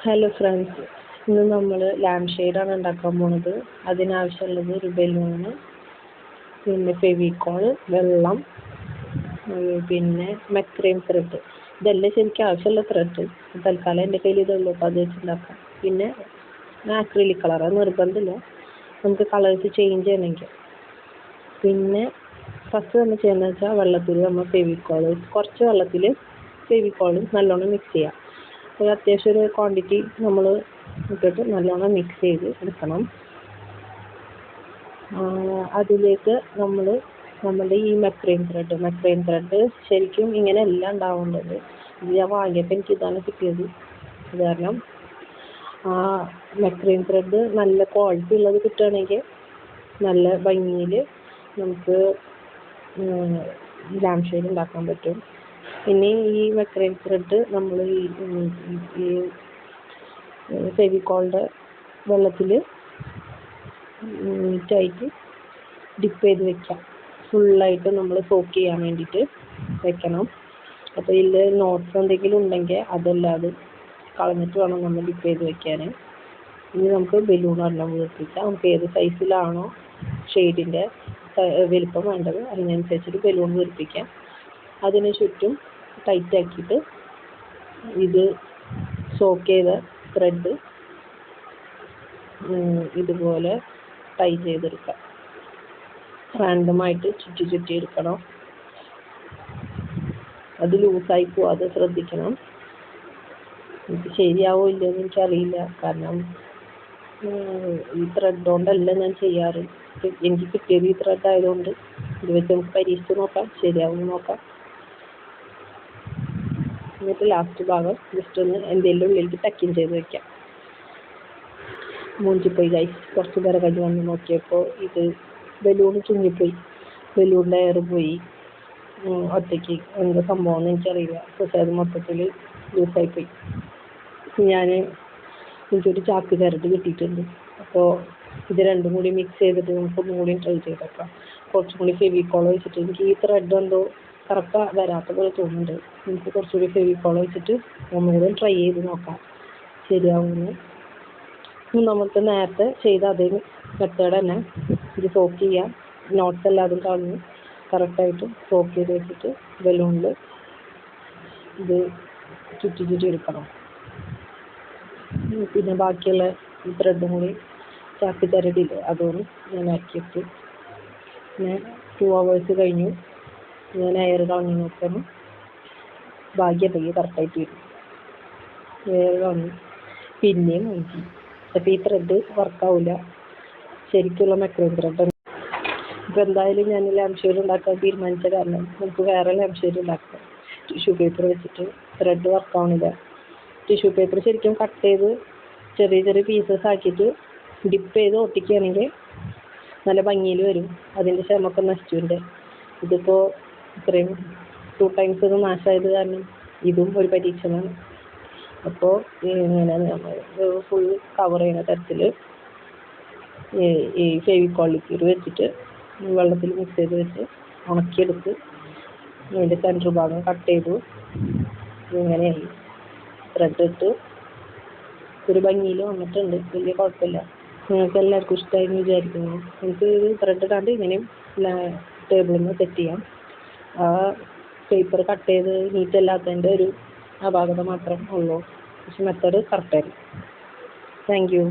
Hello friends, ഇന്ന് നമ്മൾ lamp ഷെയ്ഡാണ് ഉണ്ടാക്കാൻ പോണത്. അതിനാവശ്യമുള്ളത് ഒരു ബലൂണ്, പിന്നെ ഫെവിക്കോൾ, വെള്ളം, പിന്നെ മെക്രൈൻ ത്രെഡ്. ഇതെല്ലാം ശരിക്കും ആവശ്യമുള്ള ത്രെഡ്. തൽക്കാലം എൻ്റെ കയ്യിൽ ഇതുള്ളൂ, അപ്പോൾ അത് വെച്ചുണ്ടാക്കാം. പിന്നെ ആക്രിലിക് കളർ, അത് നിർബന്ധമില്ല, നമുക്ക് കളേഴ്സ് ചേഞ്ച് ചെയ്യണമെങ്കിൽ. പിന്നെ ഫസ്റ്റ് നമ്മൾ ചെയ്യുന്നത് വെച്ചാൽ വെള്ളത്തിൽ നമ്മൾ ഫെവിക്കോൾ, കുറച്ച് വെള്ളത്തിൽ ഫെവിക്കോൾ നല്ലോണം മിക്സ് ചെയ്യാം. ഒരു അത്യാവശ്യം ഒരു ക്വാണ്ടിറ്റി നമ്മൾ ഇട്ടിട്ട് നല്ലോണം മിക്സ് ചെയ്ത് എടുക്കണം. അതിലേക്ക് നമ്മുടെ ഈ മെക്രൈൻ ത്രെഡ് ശരിക്കും ഇങ്ങനെ എല്ലാം ഉണ്ടാവേണ്ടത്. ഇത് ഞാൻ വാങ്ങിയപ്പോൾ എനിക്ക് ഇതാണ് കിട്ടിയത്. അത് കാരണം മെക്രൈൻ ത്രെഡ് നല്ല ക്വാളിറ്റി ഉള്ളത് കിട്ടുകയാണെങ്കിൽ നല്ല ഭംഗിയിൽ നമുക്ക് ലാംപ് ഷെയ്ഡ് ഉണ്ടാക്കാൻ പറ്റും. പിന്നെ ഈ മെക്രൈൻ ത്രെഡ് നമ്മൾ ഈ ഫെവിക്കോളിൻ്റെ വെള്ളത്തിൽ നീറ്റായിട്ട് ഡിപ്പ് ചെയ്ത് വെക്കാം. ഫുള്ളായിട്ട് നമ്മൾ സോക്ക് ചെയ്യാൻ വേണ്ടിയിട്ട് വെക്കണം. അപ്പോൾ ഇതിൽ നോട്ട്സ് എന്തെങ്കിലും ഉണ്ടെങ്കിൽ അതെല്ലാം അത് കളഞ്ഞിട്ട് വേണം നമ്മൾ ഡിപ്പ് ചെയ്ത് വെക്കാൻ. ഇനി നമുക്ക് ബലൂൺ എല്ലാം വീർപ്പിക്കാം. നമുക്ക് ഏത് സൈസിലാണോ ഷെയ്ഡിൻ്റെ വലിപ്പം വേണ്ടത് അതിനനുസരിച്ചിട്ട് ബലൂൺ വീർപ്പിക്കാം. അതിന് ചുറ്റും ടൈറ്റ് ആക്കിയിട്ട് ഇത് സോക്ക് ചെയ്ത ത്രെഡ് ഇതുപോലെ ടൈ ചെയ്തെടുക്കാം. റാൻഡമായിട്ട് ചുറ്റി എടുക്കണം. അത് ലൂസായി പോവാതെ ശ്രദ്ധിക്കണം. എനിക്ക് ശരിയാവോ ഇല്ലെന്ന് എനിക്കറിയില്ല, കാരണം ഈ ത്രെഡ് കൊണ്ടല്ല ഞാൻ ചെയ്യാറ്. എനിക്ക് കിട്ടിയത് ഈ ത്രെഡ് ആയതുകൊണ്ട് ഇത് വെച്ച് നമുക്ക് പരീക്ഷിച്ച് നോക്കാം, ശരിയാവും നോക്കാം. എന്നിട്ട് ലാസ്റ്റ് ഭാഗം ജസ്റ്റ് ഒന്ന് എന്തെങ്കിലും ഉള്ളിലേക്ക് ടക്കിങ് ചെയ്ത് വെക്കാം. മൂഞ്ചിപ്പോയി ഗൈസ്, കുറച്ച് നേരം കഴിഞ്ഞ് വന്ന് നോക്കിയപ്പോൾ ഇത് ബലൂൺ ചുങ്ങിപ്പോയി, ബലൂണിൻ്റെ എയർ പോയി. ഒറ്റയ്ക്ക് എന്താ സംഭവം എന്ന് എനിക്കറിയില്ല, പക്ഷേ അത് മൊത്തത്തിൽ ലൂസായിപ്പോയി. എനിക്കൊരു ചാക്ക് ചരട് കിട്ടിയിട്ടുണ്ട്. അപ്പോൾ ഇത് രണ്ടും കൂടി മിക്സ് ചെയ്തിട്ട് നമുക്ക് ഒന്നും കൂടി ട്രൈ ചെയ്തേക്കാം. കുറച്ചും കൂടി ഫെവിക്കോൾ വെച്ചിട്ട്, എനിക്ക് ഈ ത്രെഡ് എന്തോ കറക്റ്റ് വരാത്ത പോലെ തോന്നുന്നുണ്ട്. നമുക്ക് കുറച്ചുകൂടി ഫെവിക്കോൾ വെച്ചിട്ട് ഒന്നുകൂടി ട്രൈ ചെയ്ത് നോക്കാം ശരിയാവുമെന്ന്. നമുക്ക് നേരത്തെ ചെയ്ത അതേ മെത്തേഡ് തന്നെ ഇത് സോക്ക് ചെയ്യാം. നോട്ട്സ് എല്ലാതും കളഞ്ഞ് കറക്റ്റായിട്ട് സോക്ക് ചെയ്ത് വെച്ചിട്ട് ബലൂണിൽ ഇത് ചുറ്റി എടുക്കണം. പിന്നെ ബാക്കിയുള്ള ഈ ത്രെഡും കൂടി ചാക്ക് ചരടില്ലേ അതൊന്നും ഞാൻ ആക്കിയിട്ട് പിന്നെ 2 hours കഴിഞ്ഞു. ഞാൻ എയർ കളഞ്ഞു നോക്കണം. ഭാഗ്യമായി കറക്റ്റായിട്ട് വരും. എയർ കളഞ്ഞു പിന്നെയും നോക്കി, അപ്പോൾ ഈ ത്രെഡ് വർക്കാവില്ല, ശരിക്കുള്ള മെക്രൈൻ ത്രെഡ്. ഇപ്പോൾ എന്തായാലും ഞാൻ ലാംപ് ഷെയ്ഡ് ഉണ്ടാക്കാൻ തീരുമാനിച്ച കാരണം നമുക്ക് വേറെ ലാംപ് ഷെയ്ഡ് ഉണ്ടാക്കാം. ടിഷ്യൂ പേപ്പർ വെച്ചിട്ട് ത്രെഡ് വർക്കാവണില്ല. ടിഷ്യൂ പേപ്പർ ശരിക്കും കട്ട് ചെയ്ത് ചെറിയ പീസസ് ആക്കിയിട്ട് ഡിപ്പ് ചെയ്ത് ഒട്ടിക്കുകയാണെങ്കിൽ നല്ല ഭംഗിയിൽ വരും. അതിൻ്റെ ക്ഷമൊക്കെ നശിച്ചുണ്ട്. ഇതിപ്പോൾ ഇത്രയും 2 times ഇത് നാശമായത് കാരണം ഇതും ഒരു പരീക്ഷണമാണ്. അപ്പോൾ ഇങ്ങനെ നമ്മൾ ഫുൾ കവർ ചെയ്യുന്ന തരത്തിൽ ഈ ഫെവിക്കോൾ ലിക്വിഡ് വെച്ചിട്ട് വെള്ളത്തിൽ മിക്സ് ചെയ്ത് വെച്ച് ഉണക്കിയെടുത്ത് അതിൻ്റെ സെൻറ്റർ ഭാഗം കട്ട് ചെയ്തു. ഇങ്ങനെയായി ത്രെഡ് ഇട്ട് ഒരു ഭംഗിയിൽ വന്നിട്ടുണ്ട്, വലിയ കുഴപ്പമില്ല. നിങ്ങൾക്ക് എല്ലാവർക്കും ഇഷ്ടമായിരുന്നു വിചാരിക്കുന്നു. എനിക്ക് ഇത് ത്രെഡ് ഇടാണ്ട് ഇങ്ങനെയും ടേബിളിൽ നിന്ന് സെറ്റ് ചെയ്യാം. ആ പേപ്പർ കട്ട് ചെയ്ത് നീറ്റല്ലാത്തതിൻ്റെ ഒരു അപാകത മാത്രം ഉള്ളൂ, പക്ഷെ മെത്തേഡ് കറക്റ്റായിരുന്നു. Thank you.